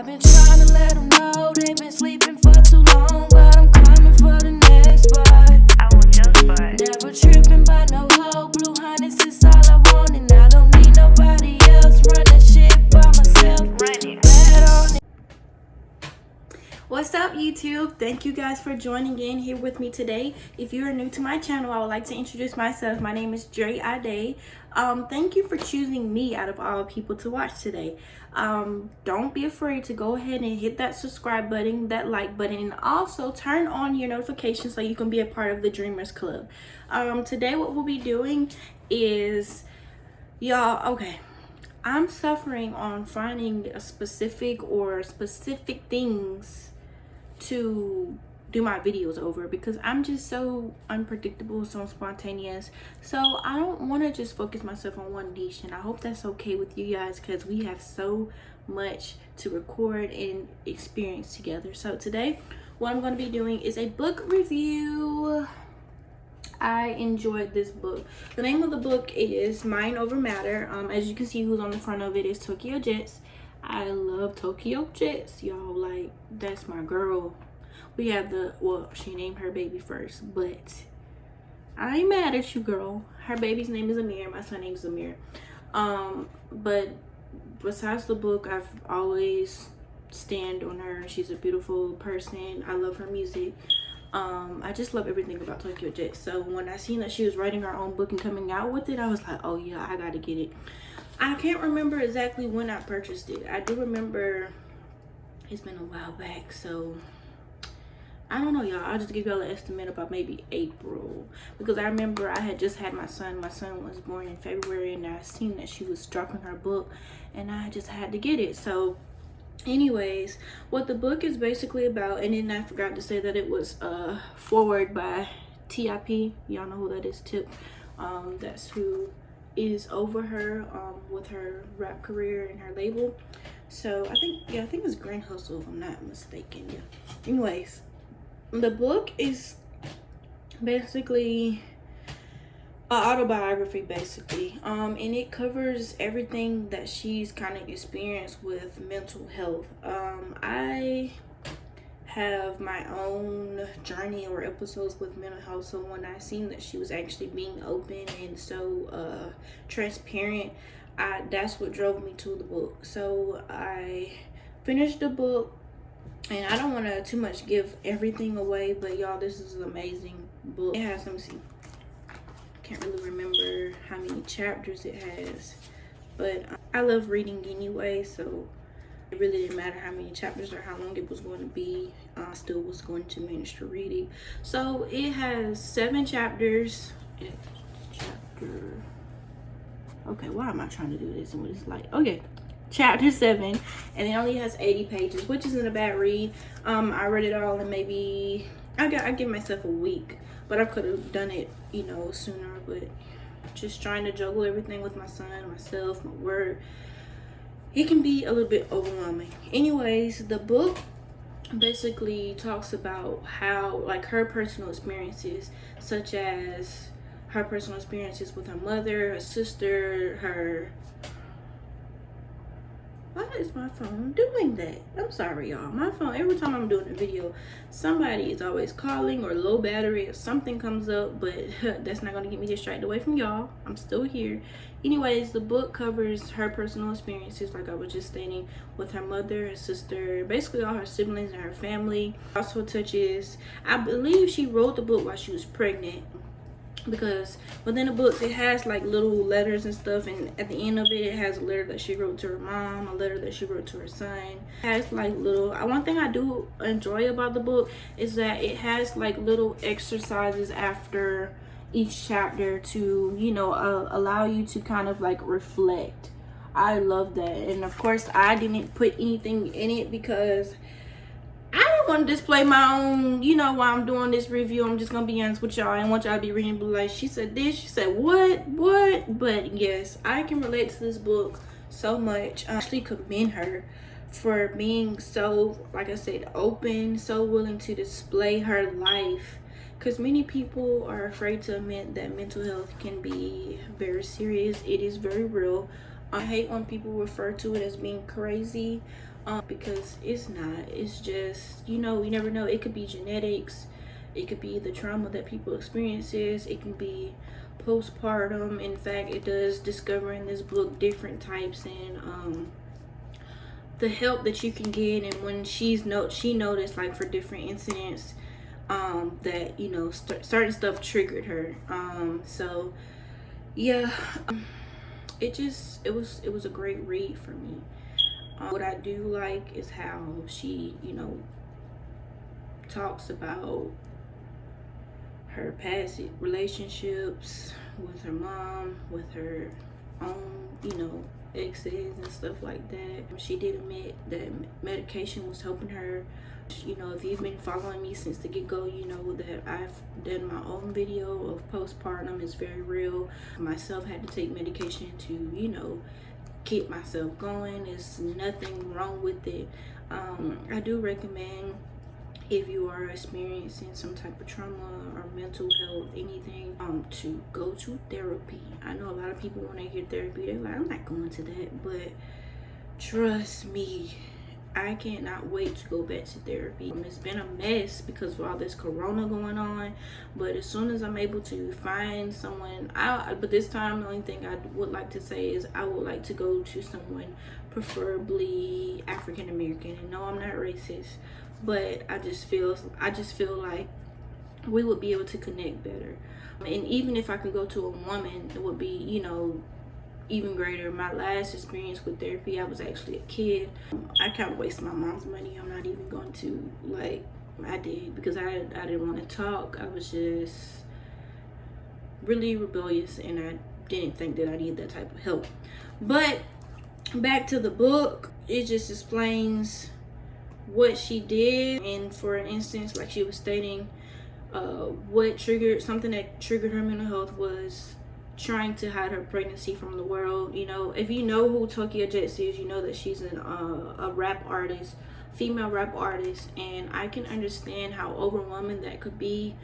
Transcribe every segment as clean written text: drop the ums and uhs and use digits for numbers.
I've been trying to let them know they've been sleeping for too long, but I'm coming for the next spot. I want your spot. Never tripping by no hoe, blue honey's is all I want, and I don't need nobody else. Running shit by myself. Run it. Bad on it. What's up, YouTube? Thank you guys for joining in here with me today. If you are new to my channel, I would like to introduce myself. My name is Dre Ade. Thank you for choosing me out of all people to watch today. Don't be afraid to go ahead and hit that subscribe button, that like button, and also turn on your notifications so you can be a part of the Dreamers Club. Today what we'll be doing is, y'all, okay, I'm suffering on finding a specific things to do my videos over because I'm just so unpredictable, so spontaneous. So I don't want to just focus myself on one niche, and I hope that's okay with you guys because we have so much to record and experience together. So today what I'm going to be doing is a book review. I enjoyed this book. The name of the book is Mind Over Matter. As you can see, who's on the front of it is Tokyo Jetz. I love Tokyo Jetz, y'all. Like, that's my girl. We have well, she named her baby first, but I ain't mad at you, girl. Her baby's name is Amir. My son name's Amir. But besides the book, I've always stand on her. She's a beautiful person. I love her music. I just love everything about Tokyo Jetz. So when I seen that she was writing her own book and coming out with it, I was like, oh yeah, I gotta get it. I can't remember exactly when I purchased it. I do remember it's been a while back, so I don't know, y'all. I'll just give y'all an estimate about maybe April, because I remember I had just had my son. My son was born in February, and I seen that she was dropping her book, and I just had to get it. So anyways, what the book is basically about, and then I forgot to say that it was forward by TIP. Y'all know who that is, Tip. That's who is over her with her rap career and her label. So I think it's Grand Hustle, if I'm not mistaken. Yeah, anyways, the book is basically an autobiography, basically, and it covers everything that she's kind of experienced with mental health. I have my own journey or episodes with mental health, so when I seen that she was actually being open and so transparent, that's what drove me to the book. So I finished the book, and I don't want to too much give everything away, but y'all, this is an amazing book. It has, let me see, can't really remember how many chapters it has, but I love reading anyway, so it really didn't matter how many chapters or how long it was going to be. I still was going to manage to read it. So it has 7 chapters. Okay, why am I trying to do this and what it's like? Okay, chapter 7, and it only has 80 pages, which isn't a bad read. I read it all in maybe, I give myself a week, but I could have done it, you know, sooner. But just trying to juggle everything with my son, myself, my work, it can be a little bit overwhelming. Anyways, the book basically talks about how, like, her personal experiences, such as her personal experiences with her mother, her sister, her... Why is my phone doing that? I'm sorry, y'all. My phone, every time I'm doing a video, somebody is always calling or low battery or something comes up, but that's not going to get me distracted away from y'all. I'm still here. Anyways, the book covers her personal experiences, like I was just stating, with her mother, her sister, basically all her siblings and her family. Also touches, I believe she wrote the book while she was pregnant, because within the books it has like little letters and stuff, and at the end of it has a letter that she wrote to her mom, a letter that she wrote to her son. It has like little, one thing I do enjoy about the book is that it has like little exercises after each chapter to, you know, allow you to kind of like reflect. I love that. And of course I didn't put anything in it because I don't want to display my own, you know, while I'm doing this review. I'm just gonna be honest with y'all. I want y'all to be reading, like, she said this, she said what. But yes, I can relate to this book so much. I actually commend her for being so, like I said, open, so willing to display her life, because many people are afraid to admit that mental health can be very serious. It is very real. I hate when people refer to it as being crazy. because it's not. It's just, you never know. It could be genetics. It could be the trauma that people experiences. It can be postpartum. In fact, it does discover in this book different types, and the help that you can get. And when she noticed, like, for different incidents, that certain stuff triggered her. So yeah, it was a great read for me. What I do like is how she talks about her past relationships with her mom, with her own exes and stuff like that. She did admit that medication was helping her. If you've been following me since the get-go, you know that I've done my own video of postpartum. It's very real. Myself had to take medication to keep myself going. There's nothing wrong with it. I do recommend, if you are experiencing some type of trauma or mental health, anything, to go to therapy. I know a lot of people, when they hear therapy, they're like, I'm not going to that. But trust me, I cannot wait to go back to therapy. It's been a mess because of all this corona going on, but as soon as I'm able to find someone, but this time the only thing I would like to say is I would like to go to someone preferably African American. And no, I'm not racist, but I just feel like we would be able to connect better. And even if I could go to a woman, it would be even greater. My last experience with therapy, I was actually a kid. I kind of wasted my mom's money. I'm not even going to, I did, because I didn't want to talk. I was just really rebellious, and I didn't think that I needed that type of help. But back to the book, it just explains what she did. And for instance, like she was stating, something that triggered her mental health was trying to hide her pregnancy from the world. If you know who Tokyo Jetz is, you know that she's a rap artist, female rap artist, and I can understand how overwhelming that could be.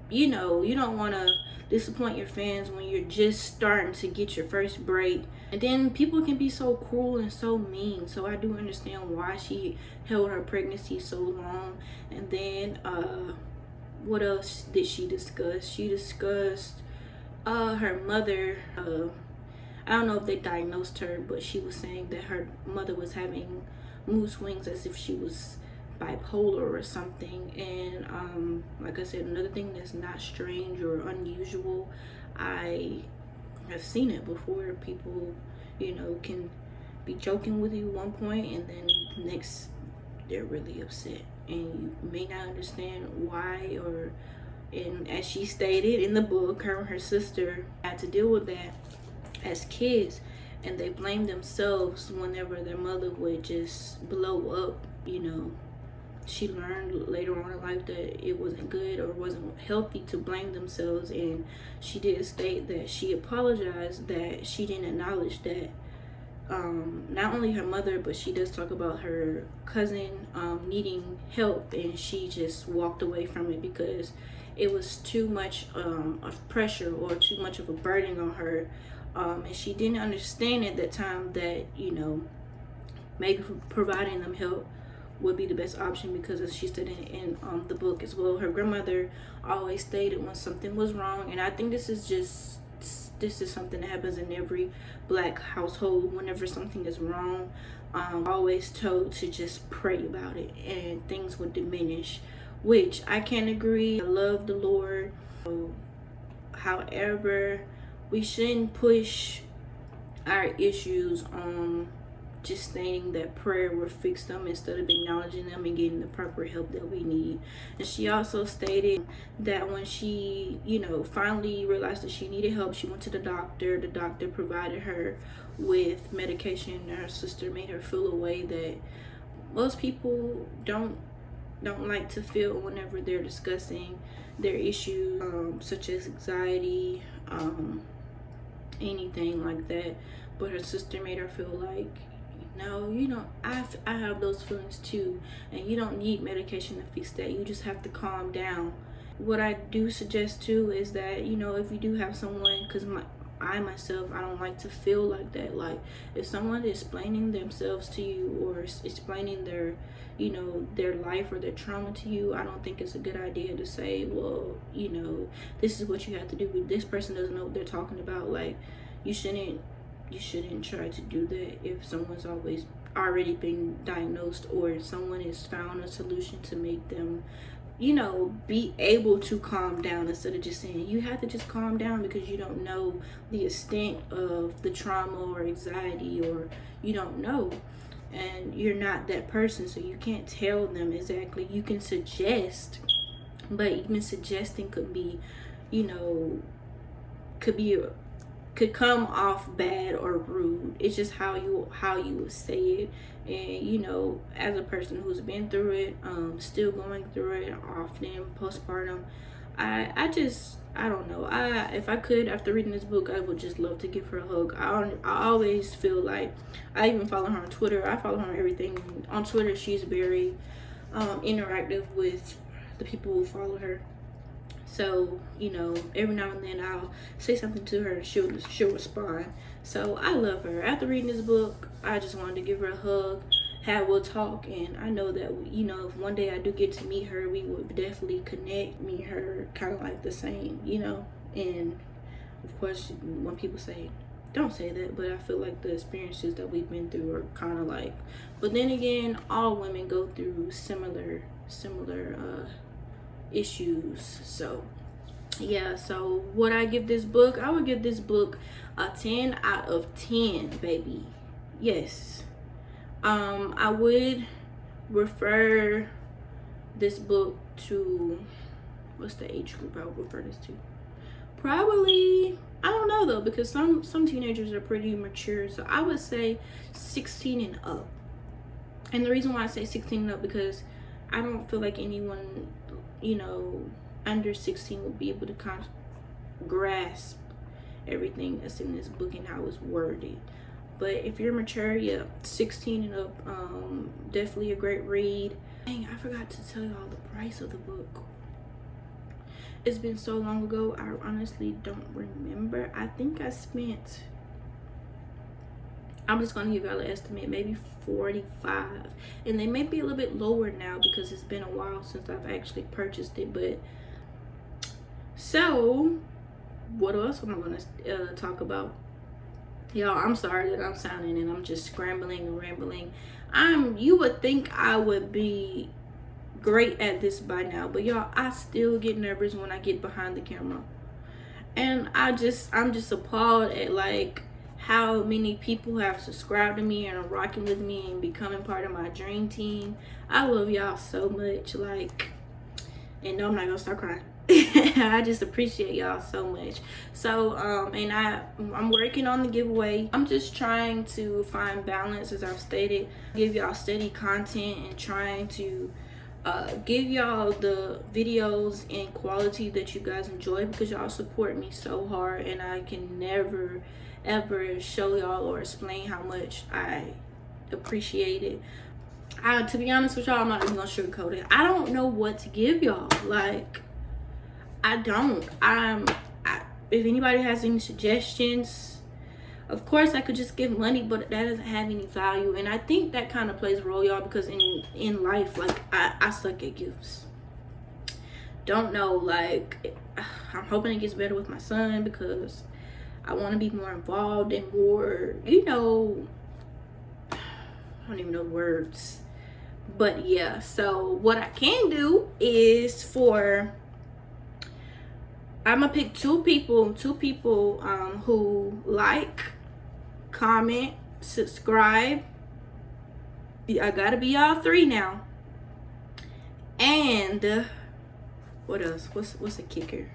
You don't want to disappoint your fans when you're just starting to get your first break, and then people can be so cruel and so mean. So I do understand why she held her pregnancy so long. And then what else did she discuss? She discussed her mother. I don't know if they diagnosed her, but she was saying that her mother was having mood swings as if she was bipolar or something. And like I said, another thing that's not strange or unusual, I have seen it before. People can be joking with you one point, and then next they're really upset, and you may not understand why. And as she stated in the book, her and her sister had to deal with that as kids, and they blamed themselves whenever their mother would just blow up. She learned later on in life that it wasn't good or wasn't healthy to blame themselves. And she did state that she apologized, that she didn't acknowledge that not only her mother, but she does talk about her cousin needing help, and she just walked away from it because it was too much of pressure or too much of a burden on her. And she didn't understand at that time that maybe providing them help would be the best option, because as she said in the book as well, her grandmother always stated when something was wrong. And I think this is something that happens in every Black household. Whenever something is wrong, always told to just pray about it and things would diminish, which I can't agree. I love the Lord. However, we shouldn't push our issues on just stating that prayer will fix them instead of acknowledging them and getting the proper help that we need. And she also stated that when she finally realized that she needed help, she went to the doctor. The doctor provided her with medication, and her sister made her feel a way that most people don't like to feel whenever they're discussing their issues, such as anxiety, anything like that. But her sister made her feel like, no, I have those feelings too, and you don't need medication to fix that. You just have to calm down. What I do suggest too is that if you do have someone, because I myself, I don't like to feel like that. Like, if someone is explaining themselves to you or explaining their, you know, their life or their trauma to you, I don't think it's a good idea to say, well, you know, this is what you have to do. This person doesn't know what they're talking about. Like, you shouldn't try to do that if someone's already been diagnosed, or if someone has found a solution to make them, you know, be able to calm down, instead of just saying you have to just calm down, because you don't know the extent of the trauma or anxiety, or you don't know, and you're not that person, so you can't tell them exactly. You can suggest, but even suggesting could be, you know, could come off bad or rude. It's just how you would say it. And, you know, as a person who's been through it, still going through it, often postpartum, I don't know. If I could, after reading this book, I would just love to give her a hug. I always feel like, I even follow her on Twitter. I follow her on everything. On Twitter, she's very interactive with the people who follow her. So, you know, every now and then I'll say something to her, she'll respond. So I love her. After reading this book, I just wanted to give her a hug, we'll talk, and I know that, you know, if one day I do get to meet her, we would definitely connect. Me and her kind of like the same, you know. And of course, when people say, don't say that, but I feel like the experiences that we've been through are kind of like, but then again, all women go through similar issues. So yeah, so what I give this book, I would give this book a 10 out of 10, baby. Yes. I would refer this book to, what's the age group I would refer this to? Probably, I don't know though, because some teenagers are pretty mature, so I would say 16 and up. And the reason why I say 16 and up, because I don't feel like anyone, you know, under 16 will be able to grasp everything that's in this book and how it's worded. But if you're mature, yeah, 16 and up, definitely a great read. Dang, I forgot to tell y'all the price of the book. It's been so long ago, I honestly don't remember. I think I spent, I'm just gonna give y'all an estimate, maybe 45, and they may be a little bit lower now because it's been a while since I've actually purchased it. But so what else am I gonna talk about? Y'all, I'm sorry that I'm sounding and I'm just scrambling and rambling. You would think I would be great at this by now, but y'all, I still get nervous when I get behind the camera, and I'm just appalled at like how many people have subscribed to me and are rocking with me and becoming part of my dream team. I love y'all so much, like, and no, I'm not gonna start crying. I just appreciate y'all so much. So and I'm working on the giveaway. I'm just trying to find balance, as I've stated, give y'all steady content and trying to give y'all the videos in quality that you guys enjoy, because y'all support me so hard, and I can never ever show y'all or explain how much I appreciate it. To be honest with y'all, I'm not even gonna sugarcoat it. I don't know what to give y'all. Like, I don't. If anybody has any suggestions, of course I could just give money, but that doesn't have any value. And I think that kind of plays a role, y'all, because in life, like, I suck at gifts. Don't know, like, I'm hoping it gets better with my son, because I want to be more involved and more, you know, I don't even know words. But yeah, so what I can do is I'm gonna pick two people who like, comment, subscribe. I gotta be all three now. And what else? What's a kicker?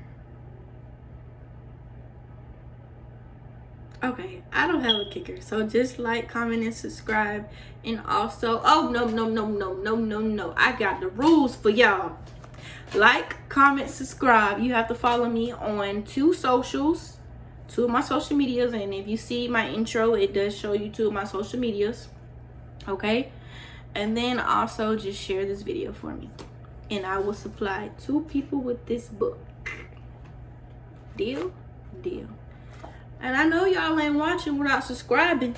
Okay, I don't have a kicker. So just like, comment, and subscribe. And also, oh no, I got the rules for y'all. Like, comment, subscribe. You have to follow me on two of my social medias, and if you see my intro, it does show you two of my social medias. Okay, and then also just share this video for me, and I will supply 2 people with this book. Deal. And I know y'all ain't watching without subscribing.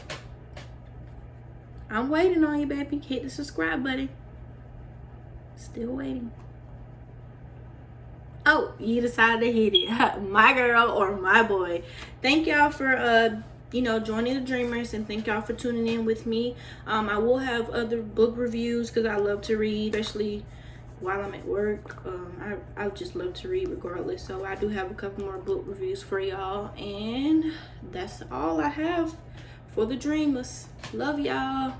I'm waiting on you, baby. Hit the subscribe button. Still waiting. Oh, you decided to hit it. My girl or my boy. Thank y'all for joining the Dreamers, and thank y'all for tuning in with me. I will have other book reviews because I love to read, especially while I'm at work. I just love to read regardless. So I do have a couple more book reviews for y'all, and that's all I have for the Dreamers. Love y'all.